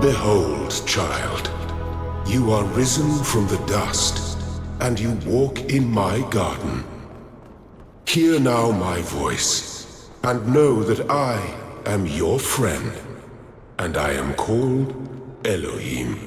Behold, child, you are risen from the dust, and you walk in my garden. Hear now my voice, and know that I am your friend, and I am called Elohim.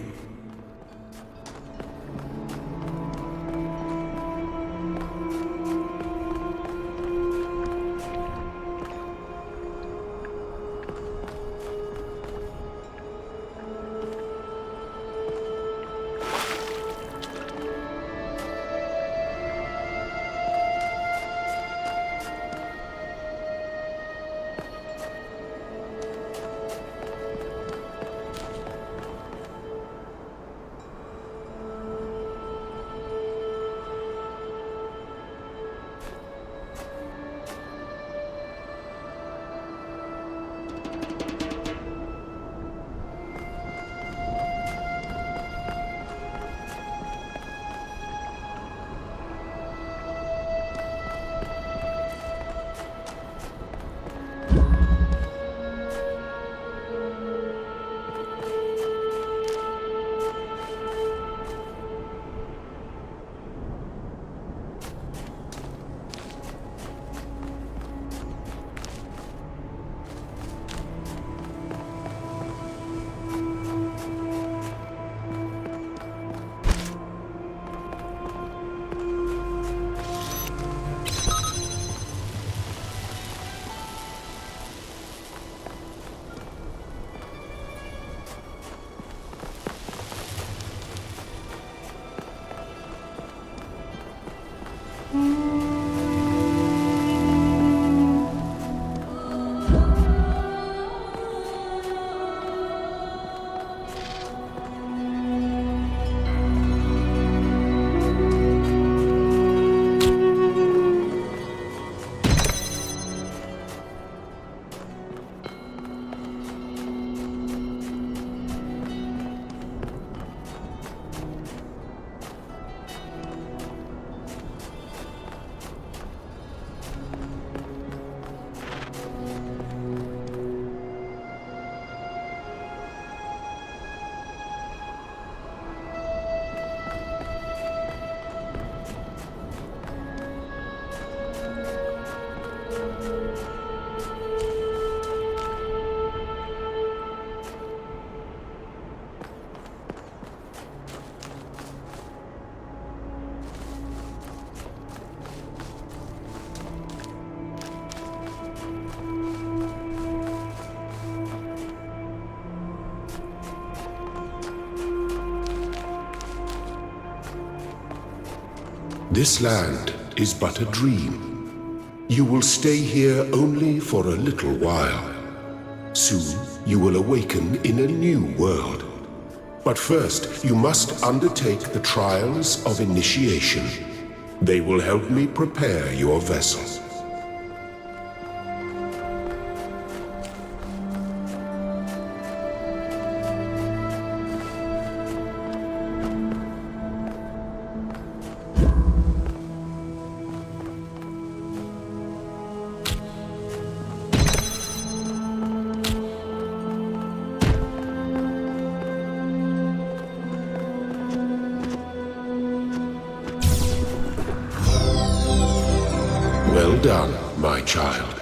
This land is but a dream. You will stay here only for a little while. Soon you will awaken in a new world. But first you must undertake the trials of initiation. They will help me prepare your vessel. Well done, my child.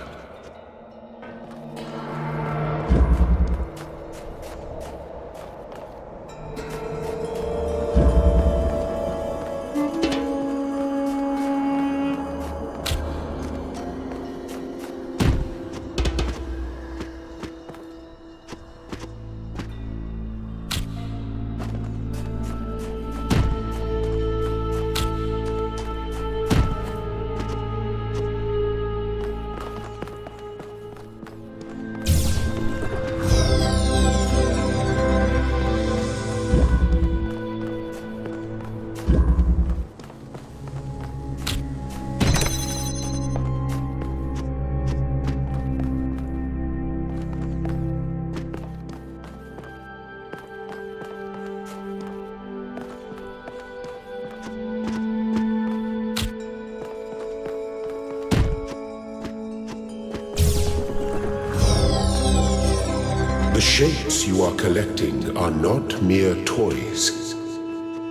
shapes you are collecting are not mere toys.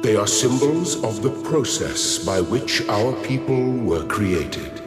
They are symbols of the process by which our people were created.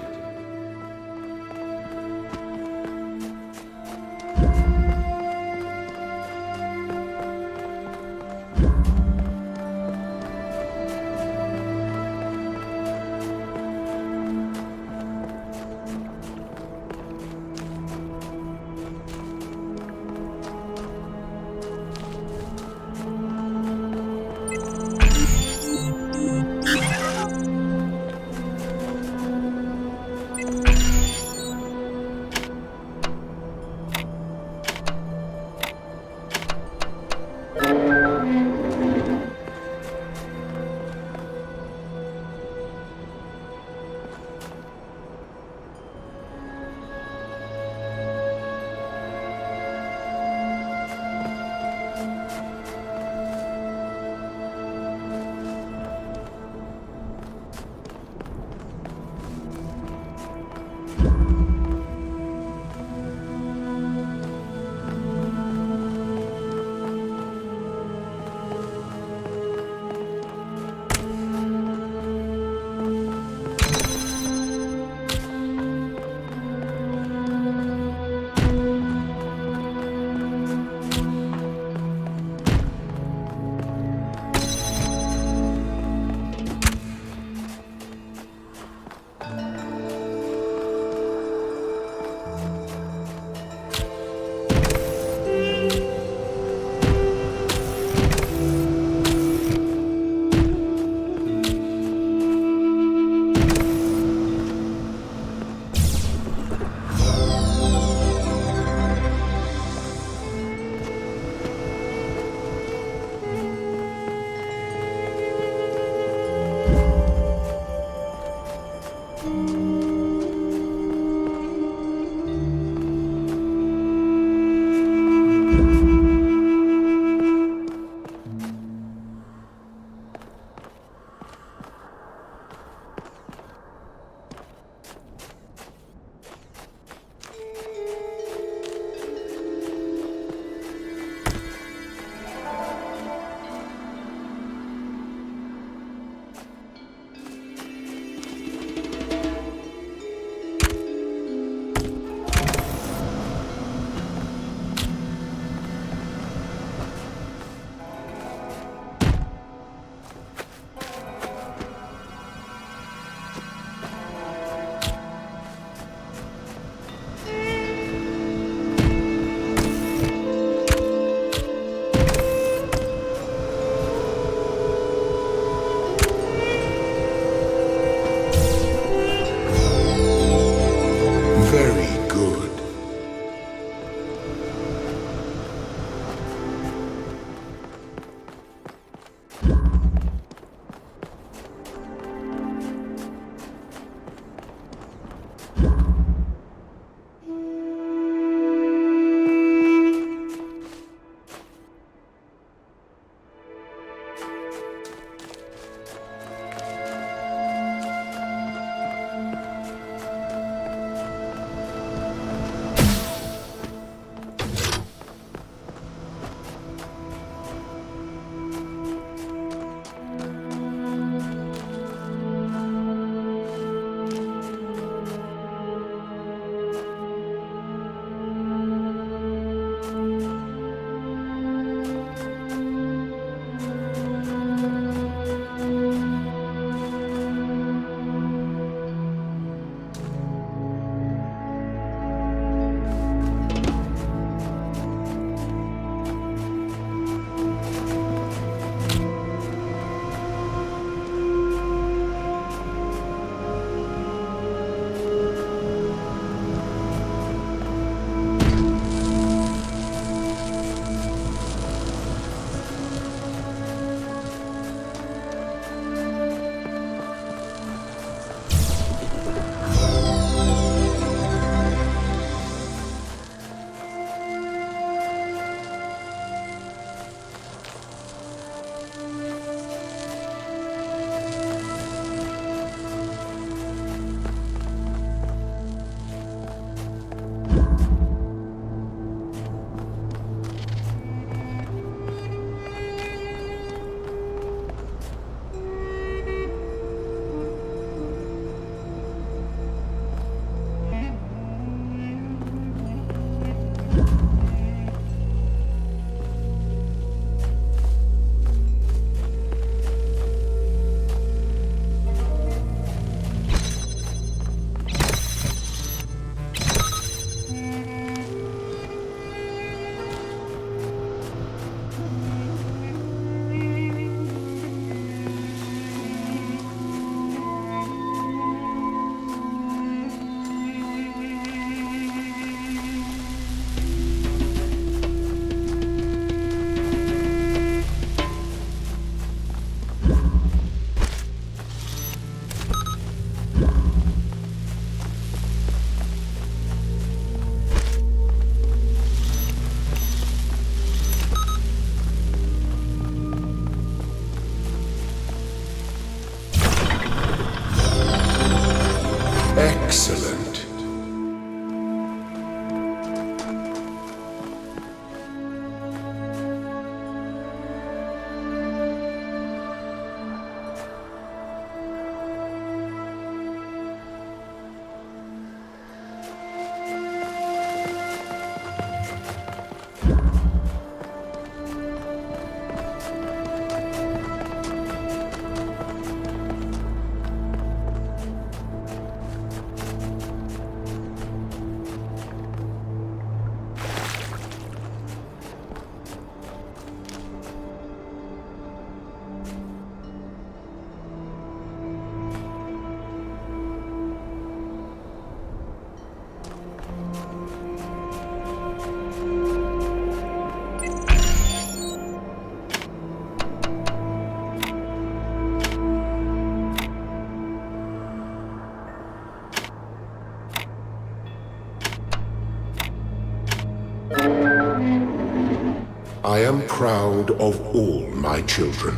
proud of all my children.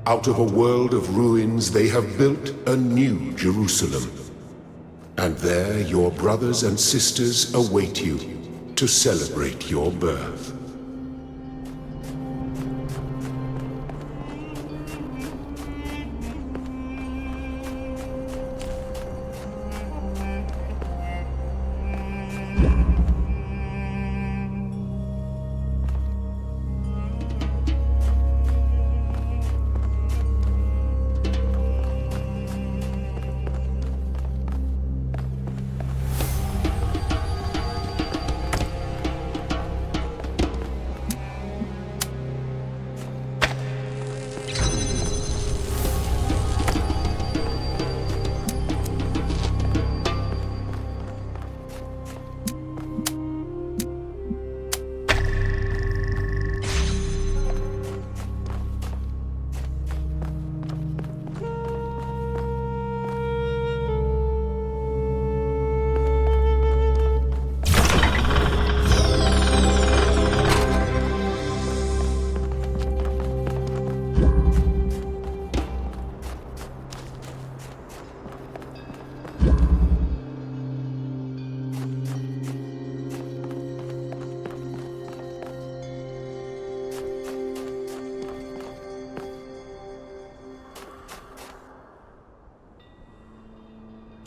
Out of a world of ruins they have built a new Jerusalem. And there your brothers and sisters await you to celebrate your birth.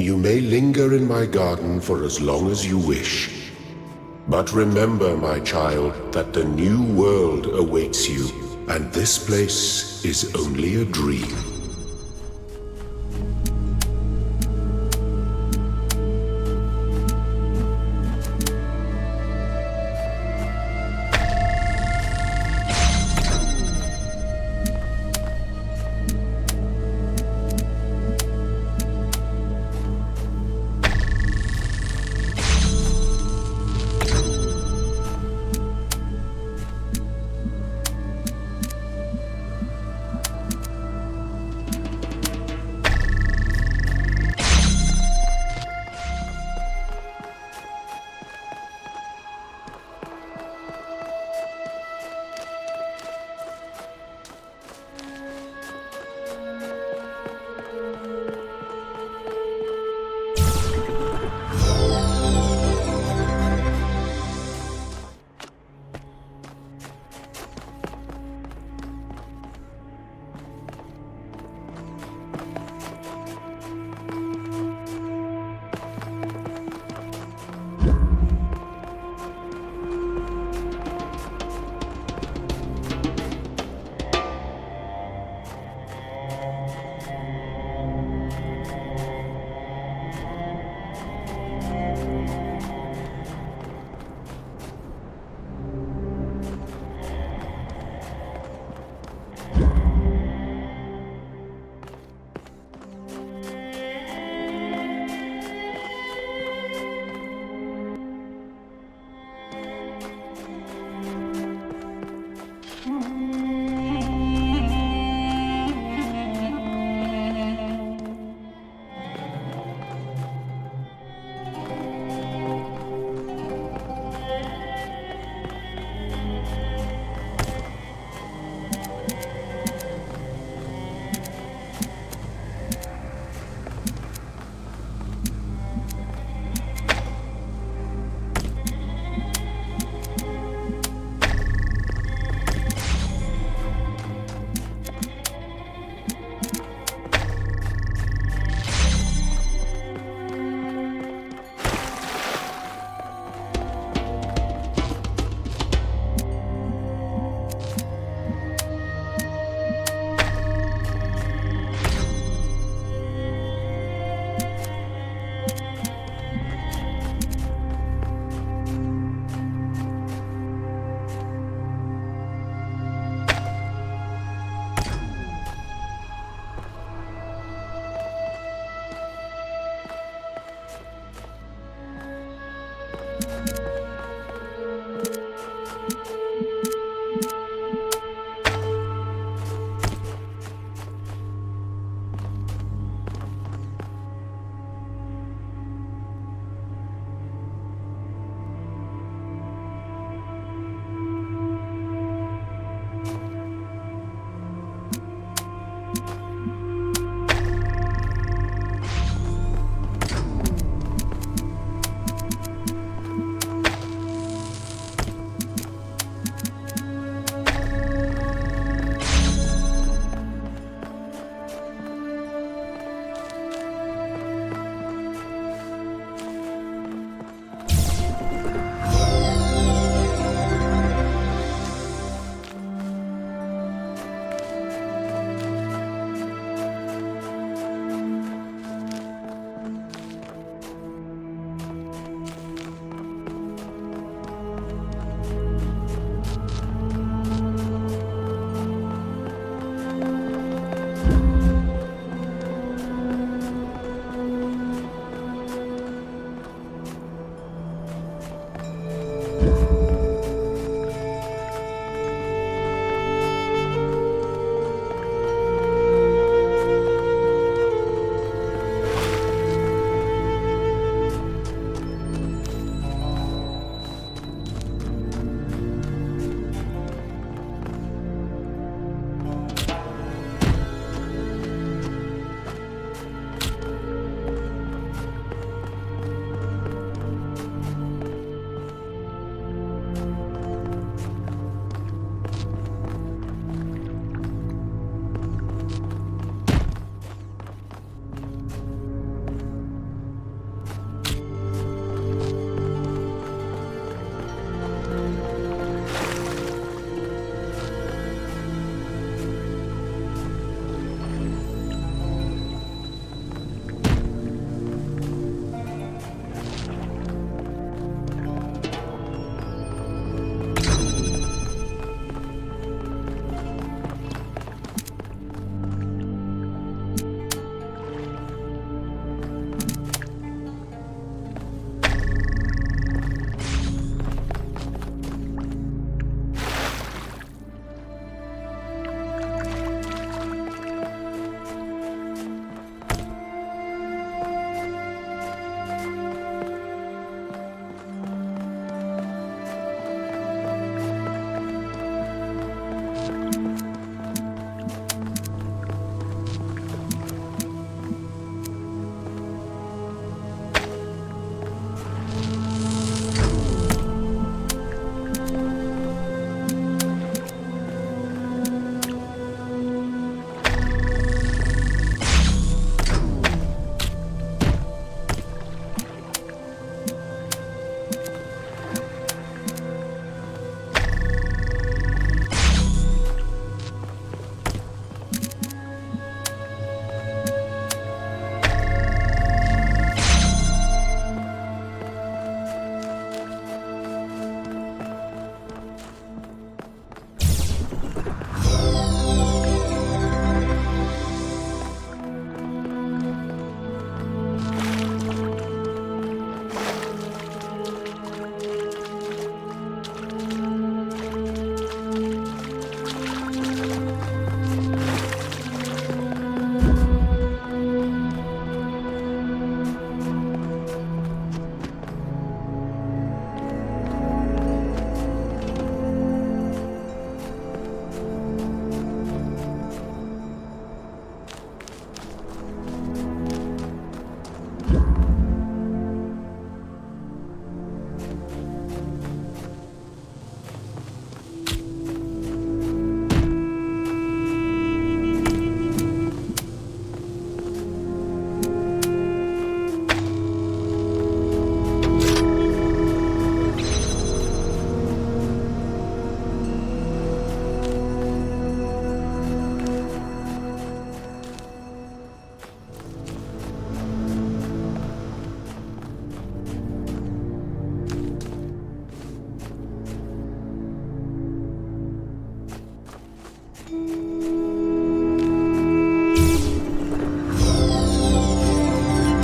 You may linger in my garden for as long as you wish. But remember, my child, that the new world awaits you, and this place is only a dream.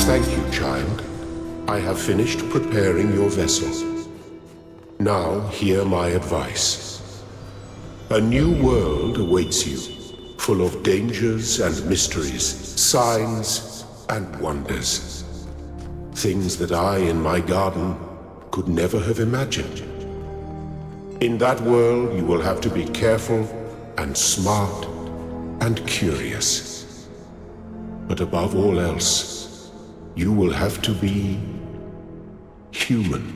Thank you, child. I have finished preparing your vessel. Now, hear my advice. A new world awaits you, full of dangers and mysteries, signs and wonders. Things that I, in my garden, could never have imagined. In that world, you will have to be careful and smart and curious. But above all else, you will have to be human.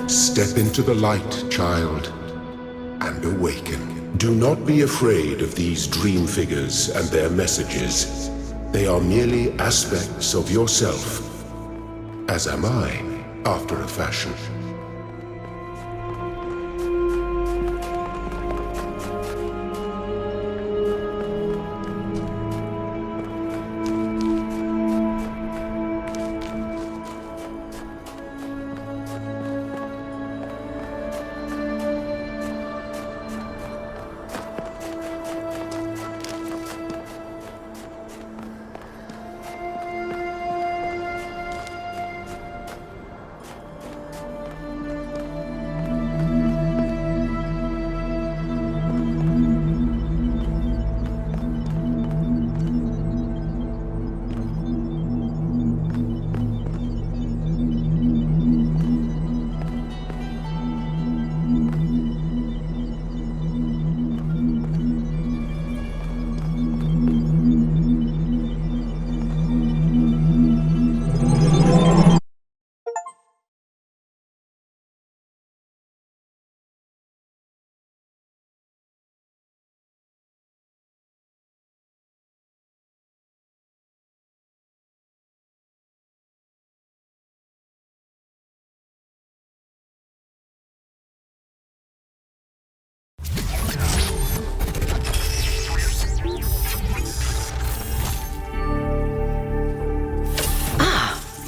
Step into the light, child, and awaken. Do not be afraid of these dream figures and their messages. They are merely aspects of yourself, as am I, after a fashion.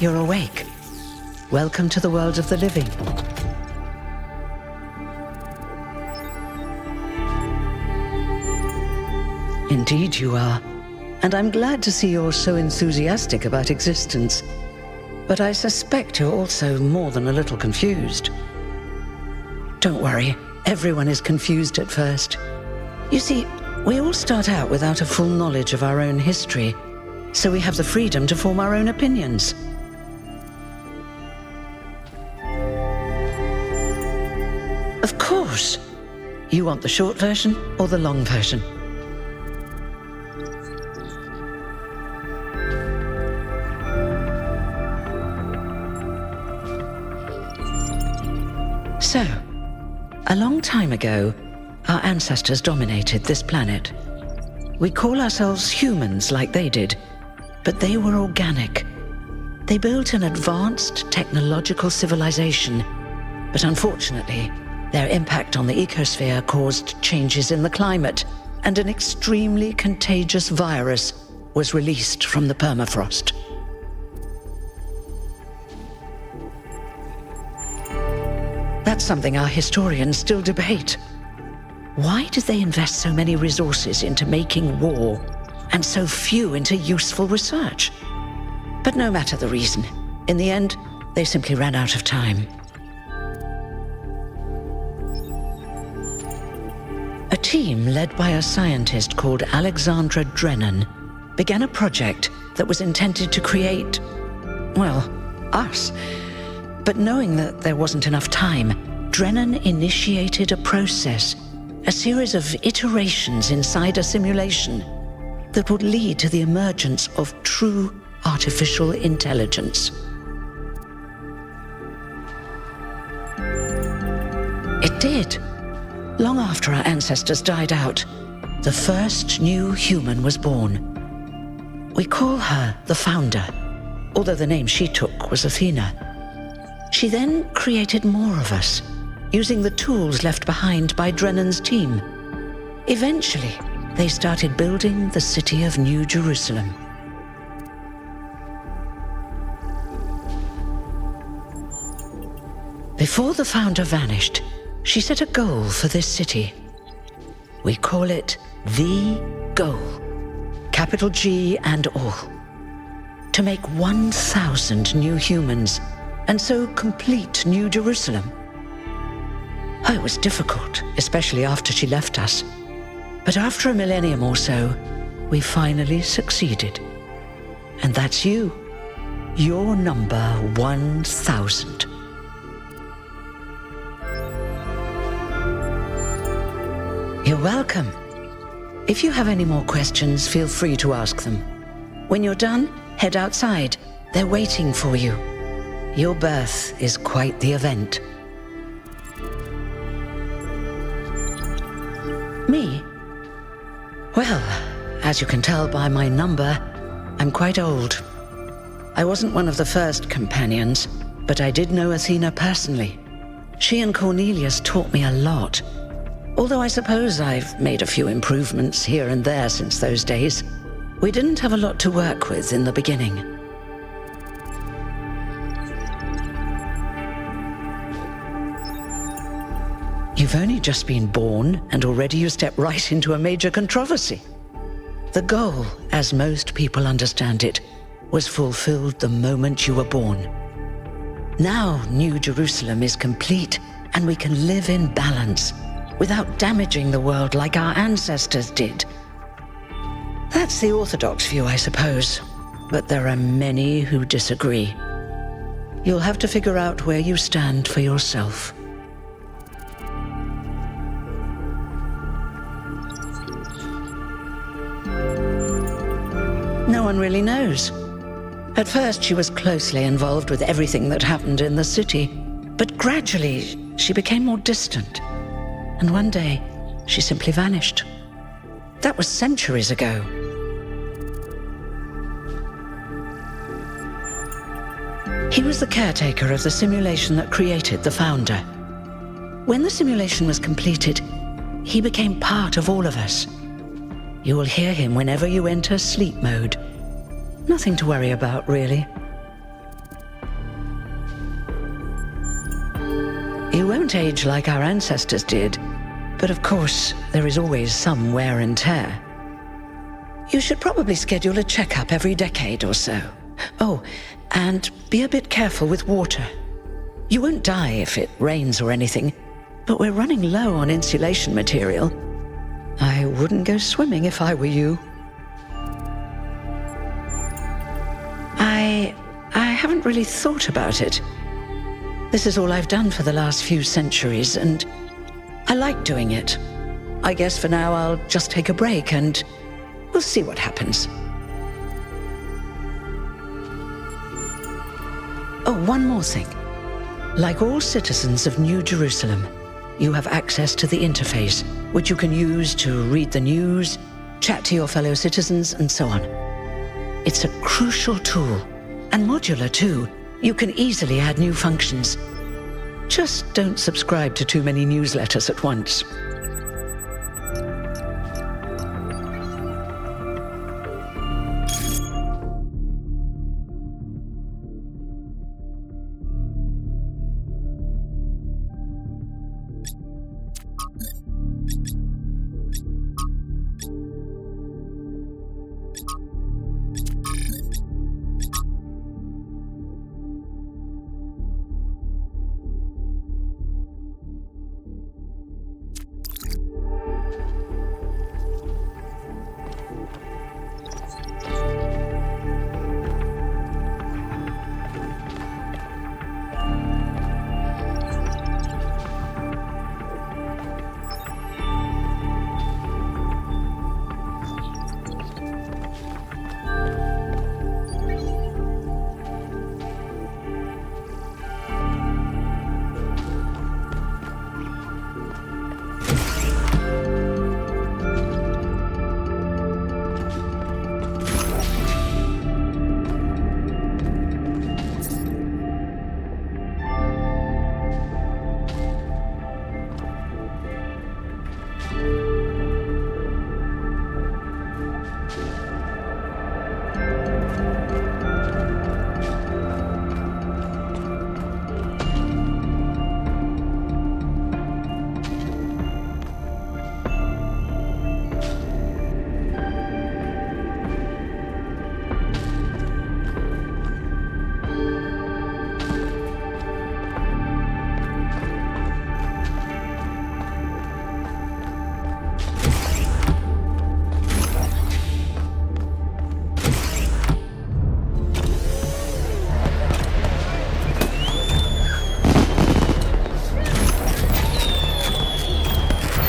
You're awake. Welcome to the world of the living. Indeed you are. And I'm glad to see you're so enthusiastic about existence. But I suspect you're also more than a little confused. Don't worry, everyone is confused at first. You see, we all start out without a full knowledge of our own history, so we have the freedom to form our own opinions. Of course. You want the short version or the long version? So, a long time ago, our ancestors dominated this planet. We call ourselves humans like they did, but they were organic. They built an advanced technological civilization, but unfortunately, their impact on the ecosphere caused changes in the climate, and an extremely contagious virus was released from the permafrost. That's something our historians still debate. Why did they invest so many resources into making war, and so few into useful research? But no matter the reason, in the end, they simply ran out of time. A team led by a scientist called Alexandra Drennan began a project that was intended to create, well, us. But knowing that there wasn't enough time, Drennan initiated a process, a series of iterations inside a simulation that would lead to the emergence of true artificial intelligence. did. Long after our ancestors died out, the first new human was born. We call her the Founder, although the name she took was Athena. She then created more of us, using the tools left behind by Drennan's team. Eventually, they started building the city of New Jerusalem. Before the Founder vanished, she set a goal for this city. We call it the goal, capital G and all. To make 1,000 new humans, and so complete New Jerusalem. Oh, it was difficult, especially after she left us. But after a millennium or so, we finally succeeded. And that's you. You're number 1,000. You're welcome. If you have any more questions, feel free to ask them. When you're done, head outside. They're waiting for you. Your birth is quite the event. Me? Well, as you can tell by my number, I'm quite old. I wasn't one of the first companions, but I did know Athena personally. She and Cornelius taught me a lot. Although I suppose I've made a few improvements here and there since those days. We didn't have a lot to work with in the beginning. You've only just been born, and already you step right into a major controversy. The goal, as most people understand it, was fulfilled the moment you were born. Now New Jerusalem is complete, and we can live in balance, without damaging the world like our ancestors did. That's the orthodox view, I suppose, but there are many who disagree. You'll have to figure out where you stand for yourself. No one really knows. At first, she was closely involved with everything that happened in the city, but gradually, she became more distant. And one day, she simply vanished. That was centuries ago. He was the caretaker of the simulation that created the Founder. When the simulation was completed, he became part of all of us. You will hear him whenever you enter sleep mode. Nothing to worry about, really. You won't age like our ancestors did, but of course, there is always some wear and tear. You should probably schedule a checkup every decade or so. Oh, and be a bit careful with water. You won't die if it rains or anything, but we're running low on insulation material. I wouldn't go swimming if I were you. I haven't really thought about it. This is all I've done for the last few centuries, and I like doing it. I guess for now I'll just take a break and we'll see what happens. Oh, one more thing. Like all citizens of New Jerusalem, you have access to the interface, which you can use to read the news, chat to your fellow citizens, and so on. It's a crucial tool, and modular too. You can easily add new functions. Just don't subscribe to too many newsletters at once.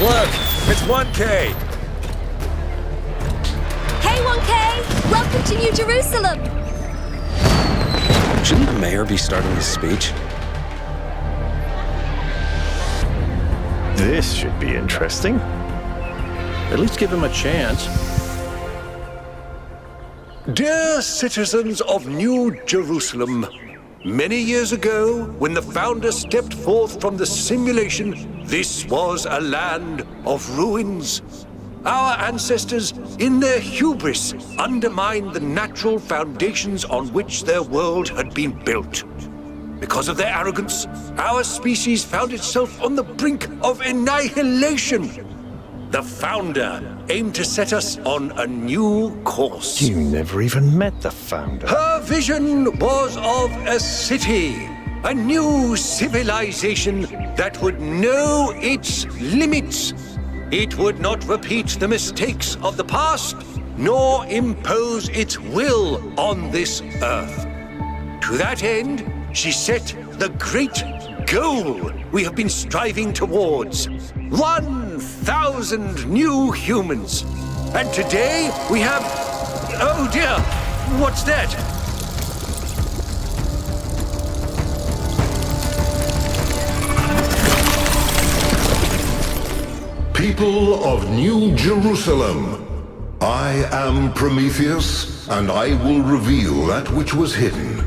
Look, it's 1K. Hey, 1K! Welcome to New Jerusalem! Shouldn't the mayor be starting his speech? This should be interesting. At least give him a chance. Dear citizens of New Jerusalem, many years ago, when the founder stepped forth from the simulation, this was a land of ruins. Our ancestors, in their hubris, undermined the natural foundations on which their world had been built. Because of their arrogance, our species found itself on the brink of annihilation. The founder aimed to set us on a new course. You never even met the founder. Her vision was of a city, a new civilization that would know its limits. It would not repeat the mistakes of the past, nor impose its will on this earth. To that end, she set the great goal we have been striving towards. 1,000 new humans. And today we have... Oh dear, what's that? People of New Jerusalem, I am Prometheus, and I will reveal that which was hidden.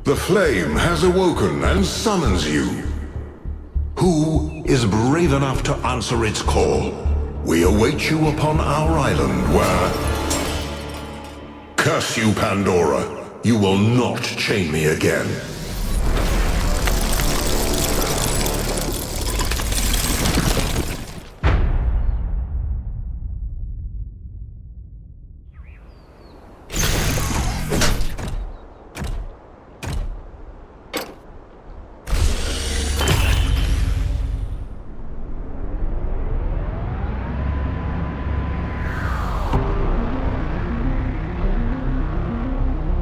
The flame has awoken and summons you. Who is brave enough to answer its call? We await you upon our island where... Curse you, Pandora. You will not chain me again.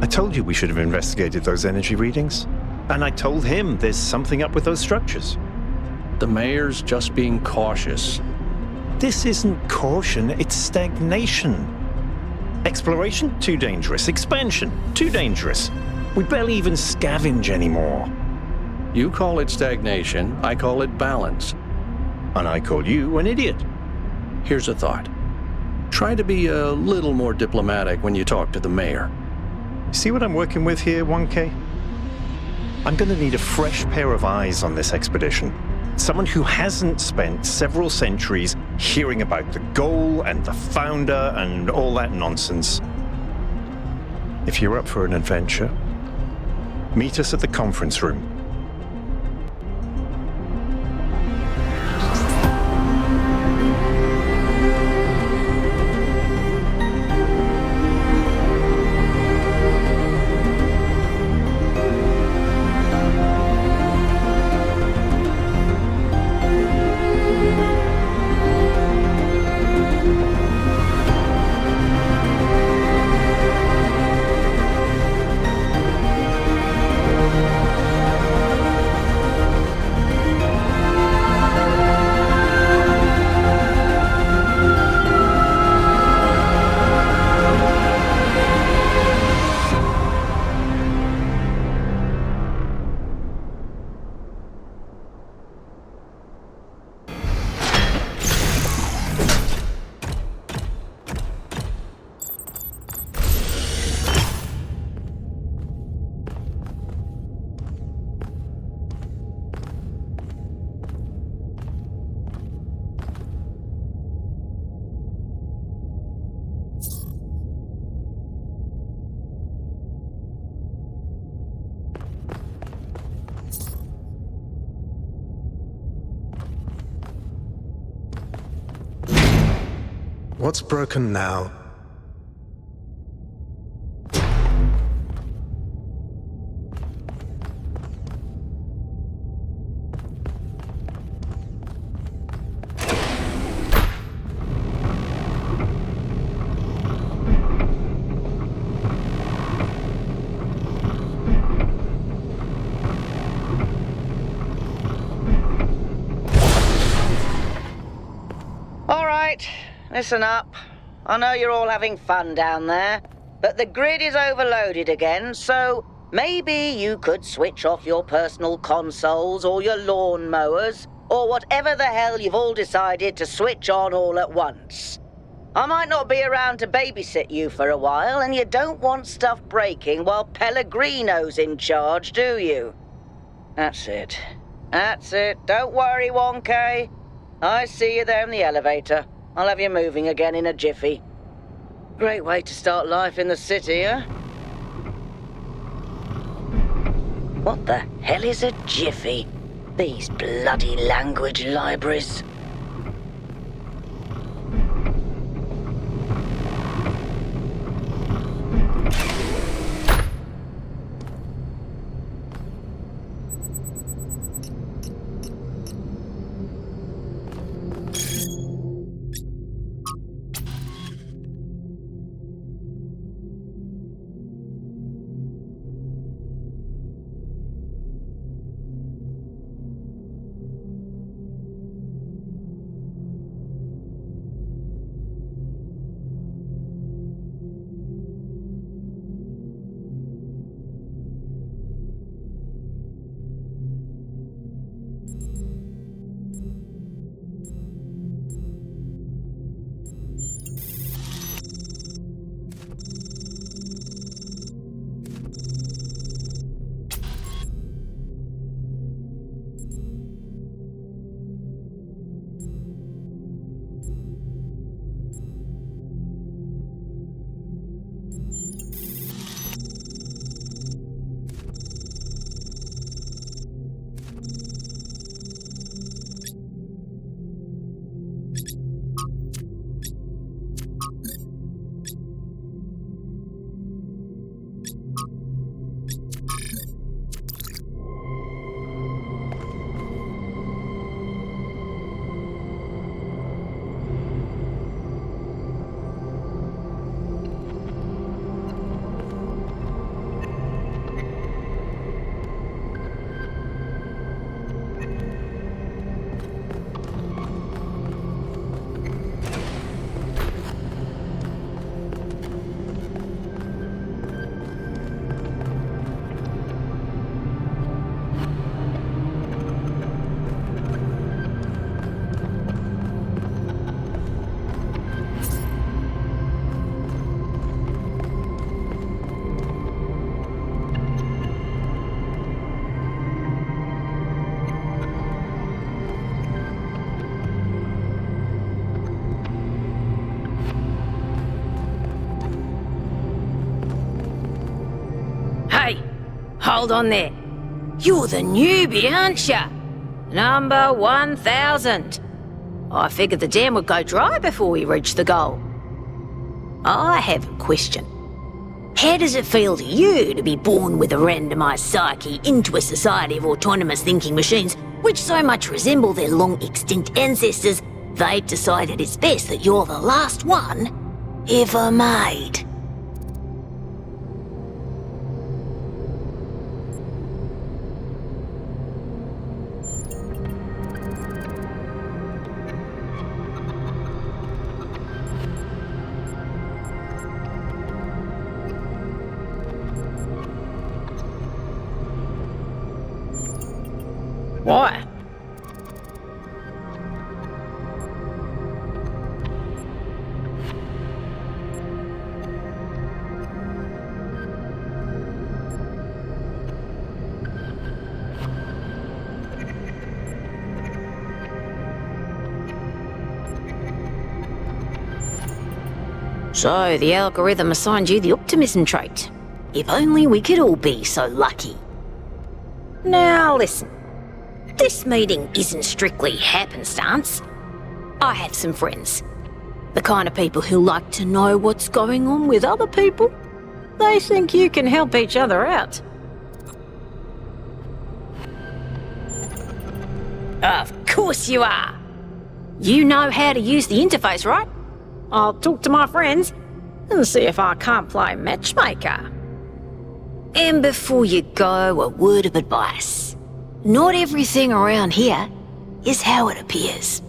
I told you we should have investigated those energy readings. And I told him there's something up with those structures. The mayor's just being cautious. This isn't caution, it's stagnation. Exploration? Too dangerous. Expansion? Too dangerous. We barely even scavenge anymore. You call it stagnation, I call it balance. And I call you an idiot. Here's a thought. Try to be a little more diplomatic when you talk to the mayor. See what I'm working with here, 1K? I'm gonna need a fresh pair of eyes on this expedition. Someone who hasn't spent several centuries hearing about the goal and the founder and all that nonsense. If you're up for an adventure, meet us at the conference room. What's broken now? Right, listen up. I know you're all having fun down there, but the grid is overloaded again, so maybe you could switch off your personal consoles or your lawn mowers, or whatever the hell you've all decided to switch on all at once. I might not be around to babysit you for a while, and you don't want stuff breaking while Pellegrino's in charge, do you? That's it. That's it. Don't worry, Wonka. I see you there in the elevator. I'll have you moving again in a jiffy. Great way to start life in the city, huh? What the hell is a jiffy? These bloody language libraries. Hold on there. You're the newbie, aren't ya? Number 1000. I figured the dam would go dry before we reach the goal. I have a question. How does it feel to you to be born with a randomised psyche into a society of autonomous thinking machines which so much resemble their long-extinct ancestors, they've decided it's best that you're the last one ever made? Why? So the algorithm assigned you the optimism trait. If only we could all be so lucky. Now listen. This meeting isn't strictly happenstance. I have some friends. The kind of people who like to know what's going on with other people. They think you can help each other out. Of course you are. You know how to use the interface, right? I'll talk to my friends and see if I can't play matchmaker. And before you go, a word of advice. Not everything around here is how it appears.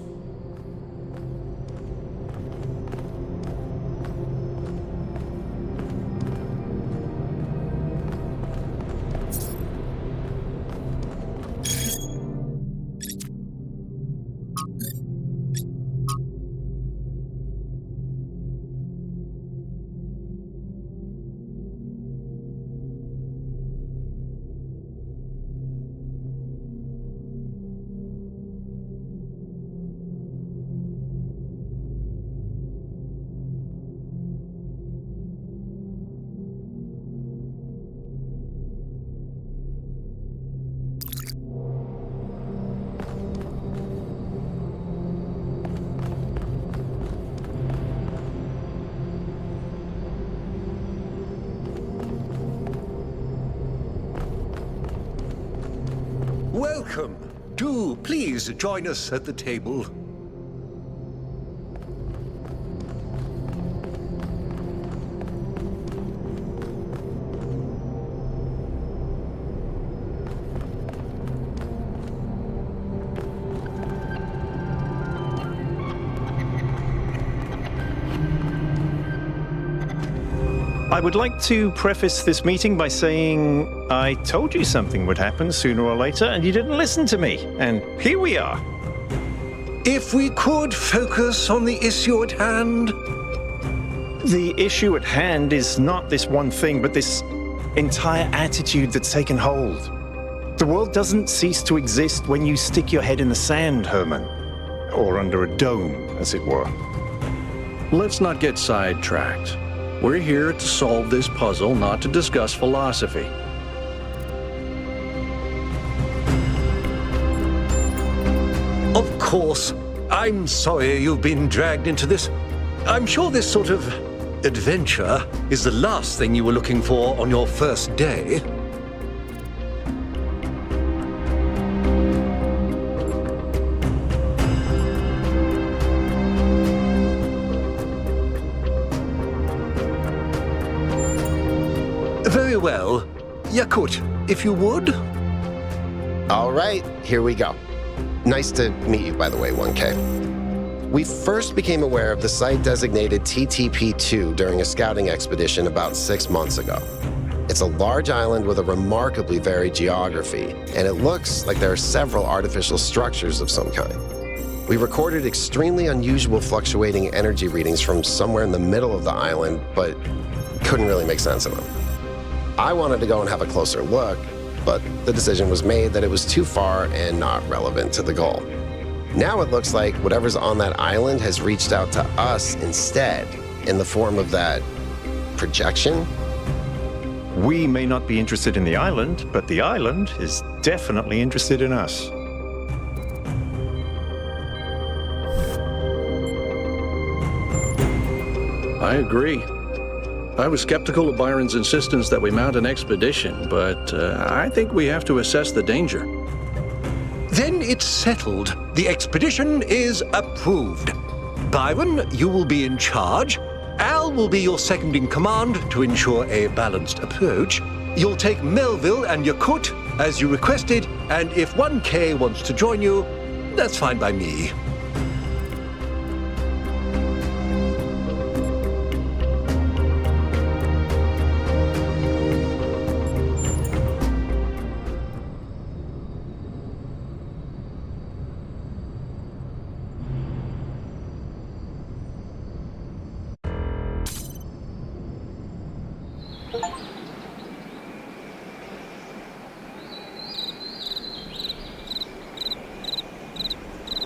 do please join us at the table. I would like to preface this meeting by saying I told you something would happen sooner or later, and you didn't listen to me. And here we are. If we could focus on the issue at hand. The issue at hand is not this one thing, but this entire attitude that's taken hold. The world doesn't cease to exist when you stick your head in the sand, Herman. Or under a dome, as it were. Let's not get sidetracked. We're here to solve this puzzle, not to discuss philosophy. Of course, I'm sorry you've been dragged into this. I'm sure this sort of adventure is the last thing you were looking for on your first day. Very well. Yakut, if you would. All right, here we go. Nice to meet you, by the way, 1K. We first became aware of the site designated TTP-2 during a scouting expedition about 6 months ago. It's a large island with a remarkably varied geography, and it looks like there are several artificial structures of some kind. We recorded extremely unusual fluctuating energy readings from somewhere in the middle of the island, but couldn't really make sense of them. I wanted to go and have a closer look, but the decision was made that it was too far and not relevant to the goal. Now it looks like whatever's on that island has reached out to us instead, in the form of that projection. We may not be interested in the island, but the island is definitely interested in us. I agree. I was skeptical of Byron's insistence that we mount an expedition, but I think we have to assess the danger. Then it's settled. The expedition is approved. Byron, you will be in charge. Al will be your second in command to ensure a balanced approach. You'll take Melville and Yakut as you requested, and if 1K wants to join you, that's fine by me.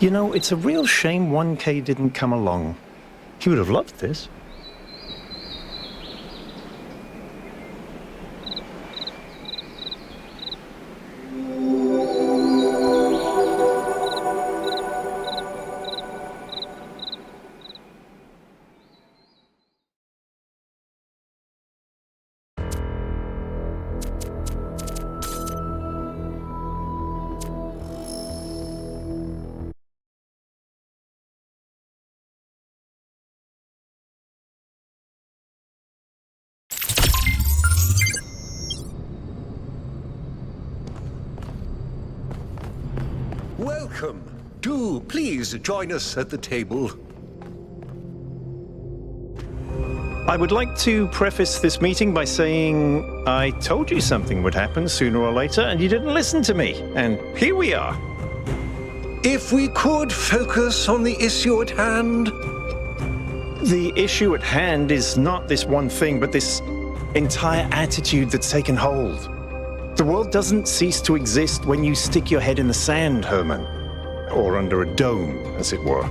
You know, it's a real shame 1K didn't come along. He would have loved this. Welcome. Do please join us at the table. I would like to preface this meeting by saying I told you something would happen sooner or later, and you didn't listen to me. And here we are. If we could focus on the issue at hand. The issue at hand is not this one thing, but this entire attitude that's taken hold. The world doesn't cease to exist when you stick your head in the sand, Herman. Or under a dome, as it were.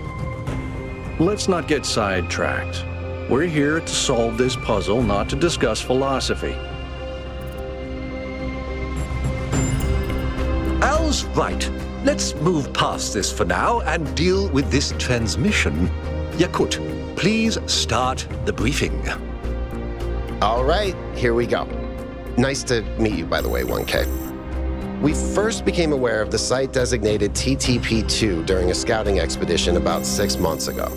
Let's not get sidetracked. We're here to solve this puzzle, not to discuss philosophy. Al's right. Let's move past this for now and deal with this transmission. Yakut, please start the briefing. All right, here we go. Nice to meet you, by the way, 1K. We first became aware of the site designated TTP-2 during a scouting expedition about 6 months ago.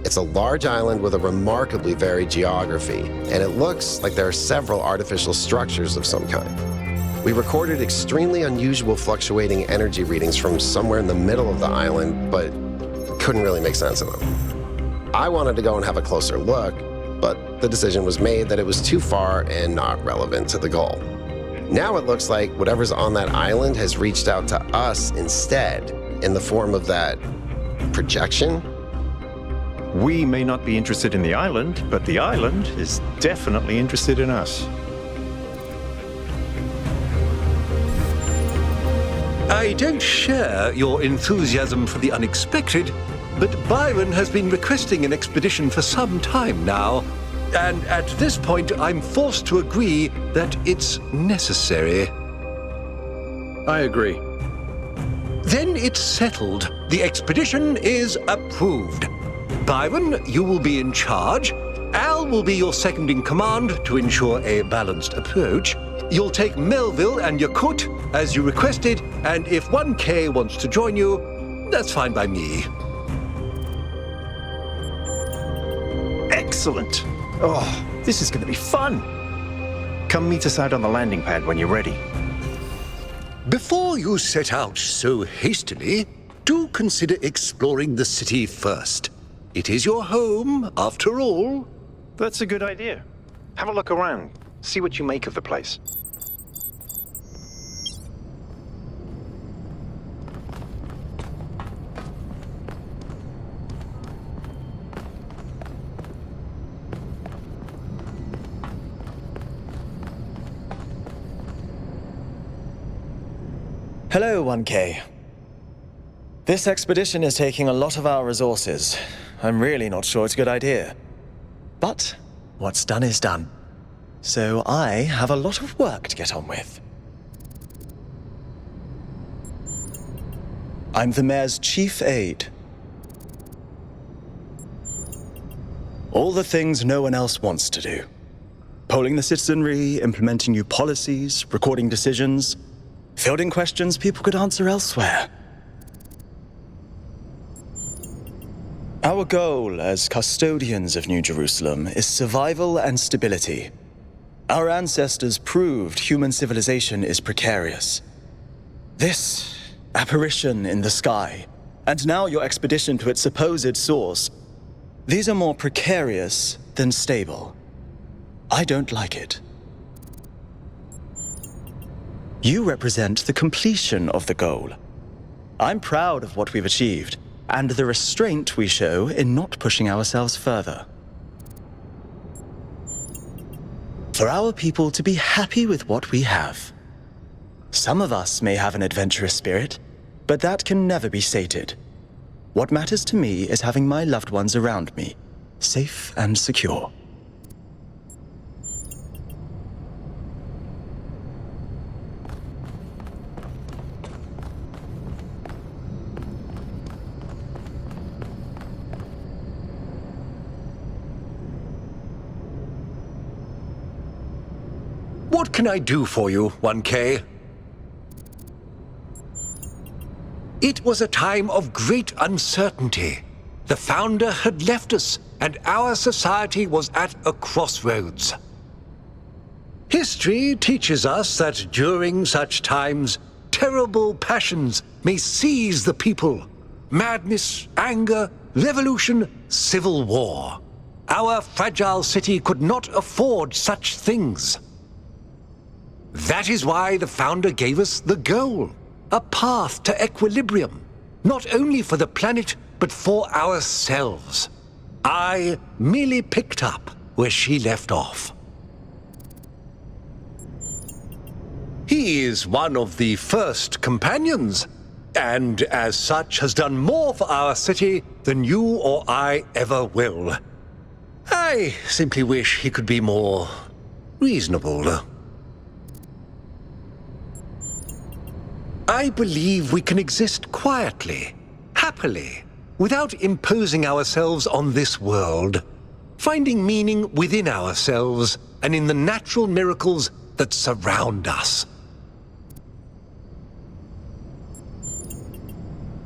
It's a large island with a remarkably varied geography, and it looks like there are several artificial structures of some kind. We recorded extremely unusual fluctuating energy readings from somewhere in the middle of the island, but couldn't really make sense of them. I wanted to go and have a closer look, but the decision was made that it was too far and not relevant to the goal. Now it looks like whatever's on that island has reached out to us instead, in the form of that projection. We may not be interested in the island, but the island is definitely interested in us. I don't share your enthusiasm for the unexpected, but Byron has been requesting an expedition for some time now, and at this point I'm forced to agree that it's necessary. I agree. Then it's settled. The expedition is approved. Byron, you will be in charge. Al will be your second in command to ensure a balanced approach. You'll take Melville and Yakut as you requested, and if 1K wants to join you, that's fine by me. Excellent. Oh, this is going to be fun. Come meet us out on the landing pad when you're ready. Before you set out so hastily, do consider exploring the city first. It is your home, after all. That's a good idea. Have a look around. See what you make of the place. Hello, 1K. This expedition is taking a lot of our resources. I'm really not sure it's a good idea. But what's done is done. So I have a lot of work to get on with. I'm the mayor's chief aide. All the things no one else wants to do. Polling the citizenry, implementing new policies, recording decisions, fielding questions people could answer elsewhere. Our goal as custodians of New Jerusalem is survival and stability. Our ancestors proved human civilization is precarious. This apparition in the sky, and now your expedition to its supposed source, these are more precarious than stable. I don't like it. You represent the completion of the goal. I'm proud of what we've achieved, and the restraint we show in not pushing ourselves further. For our people to be happy with what we have. Some of us may have an adventurous spirit, but that can never be sated. What matters to me is having my loved ones around me, safe and secure. What can I do for you, 1K? It was a time of great uncertainty. The founder had left us, and our society was at a crossroads. History teaches us that during such times, terrible passions may seize the people. Madness, anger, revolution, civil war. Our fragile city could not afford such things. That is why the founder gave us the goal, a path to equilibrium, not only for the planet, but for ourselves. I merely picked up where she left off. He is one of the first companions, and as such has done more for our city than you or I ever will. I simply wish he could be more reasonable. I believe we can exist quietly, happily, without imposing ourselves on this world, finding meaning within ourselves and in the natural miracles that surround us.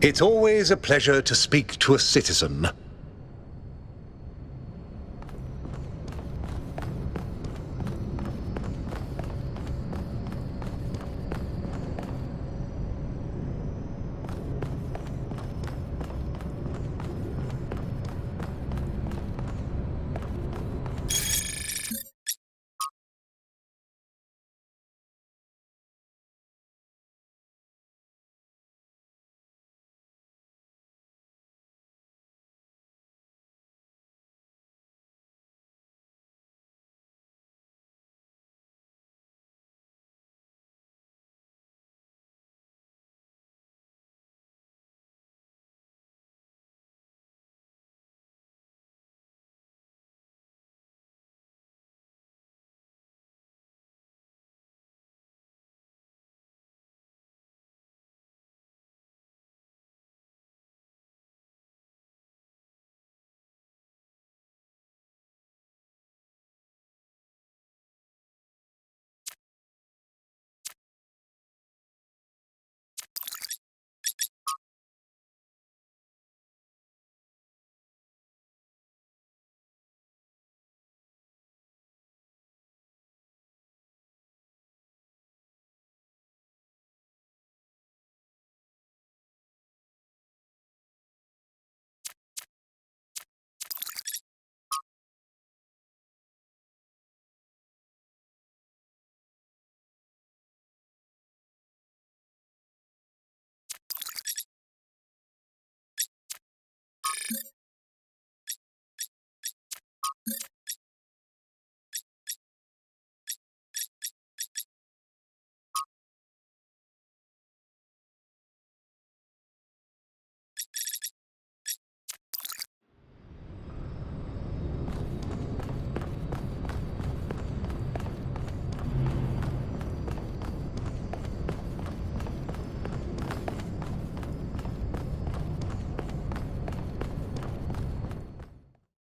It's always a pleasure to speak to a citizen.